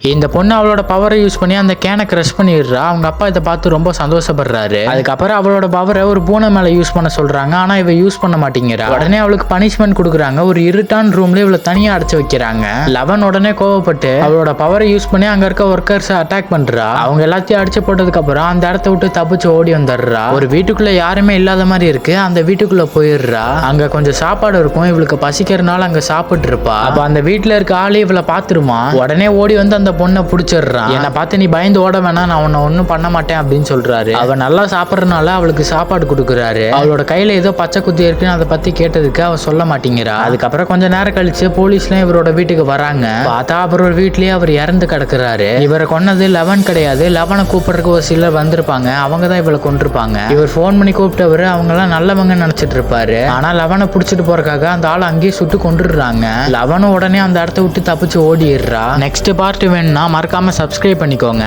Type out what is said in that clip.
இந்த பொண்ணு அவளோட பவரை யூஸ் பண்ணி அந்த கேனை கிரஷ் பண்ணிடுறா. அவங்க அப்பா இதை பார்த்து ரொம்ப சந்தோஷப்படுறாரு. அதுக்கப்புறம் அவளோட பவரை ஒரு பூனை மேல யூஸ் பண்ண சொல்றாங்க. ஆனா இவ யூஸ் பண்ண மாட்டேங்கிறா. உடனே அவளுக்கு பனிஷ்மெண்ட் கொடுக்குறாங்க. ஒரு இருட்டான ரூம்ல இவளை தனியா அடைச்சு வைக்கிறாங்க. லவன் உடனே கோவப்பட்டு அவளோட பவரை யூஸ் பண்ணி அங்க இருக்க ஒர்க்கர்ஸ் அட்டாக் பண்றா. அவங்க எல்லாத்தையும் அடிச்சு போட்டதுக்கு அப்புறம் அந்த இடத்த விட்டு தப்பிச்சு ஓடி வந்துடுறா. ஒரு வீட்டுக்குள்ள யாருமே இல்லாத மாதிரி இருக்கு. அந்த வீட்டுக்குள்ள போயிடுறா. அங்க கொஞ்சம் சாப்பாடு இருக்கும். இவளுக்கு பசிக்கிறதுனால அங்க சாப்பிட்டு இருப்பா. அப்ப அந்த வீட்டுல இருக்க ஆளு இவளை பாத்துருமா. உடனே ஓடி வந்து அந்த பொண்ணை பிடிச்சிடுறான். என்னை பார்த்து நீ பயந்து ஓட வேணா, நான் உன்னை ஒன்னும் பண்ண மாட்டேன் அப்படின்னு சொல்றாரு. அவ நல்லா சாப்பிடறதுனால அவளுக்கு சாப்பாடு கொடுக்குறாரு. அவளோட கையில ஏதோ பச்சை குத்தி இருக்குன்னு அதை பத்தி கேட்டதுக்கு அவ சொல்ல மாட்டேங்கிறா. அதுக்கப்புறம் கொஞ்ச நேரம் கழிச்சு போலீஸ்லாம் இவரோட வீட்டுக்கு வராங்க. பார்த்தா அப்புறம் வீட்லயே அவர் இறந்து கிடக்குறாரு. இவரை கொன்னது லவன் கிடையாது. லவனை கூப்பிடுறதுக்கு ஒரு சிலர் வந்திருப்பாங்க. அவங்க தான் இவளை கொண்டிருப்பாங்க. இவர் போன் பண்ணி கூப்பிட்டவரு அவங்க எல்லாம் நல்லவங்க நினைச்சிட்டு இருப்பாரு. ஆனா லவனை புடிச்சிட்டு போறதுக்காக அந்த ஆள் அங்கேயே சுட்டு கொண்டுடுறாங்க. லவனும் உடனே அந்த இடத்த விட்டு தப்பிச்சு ஓடிடுறா. நெக்ஸ்ட் பார்ட் வேணும்னா மறக்காம சப்ஸ்கிரைப் பண்ணிக்கோங்க.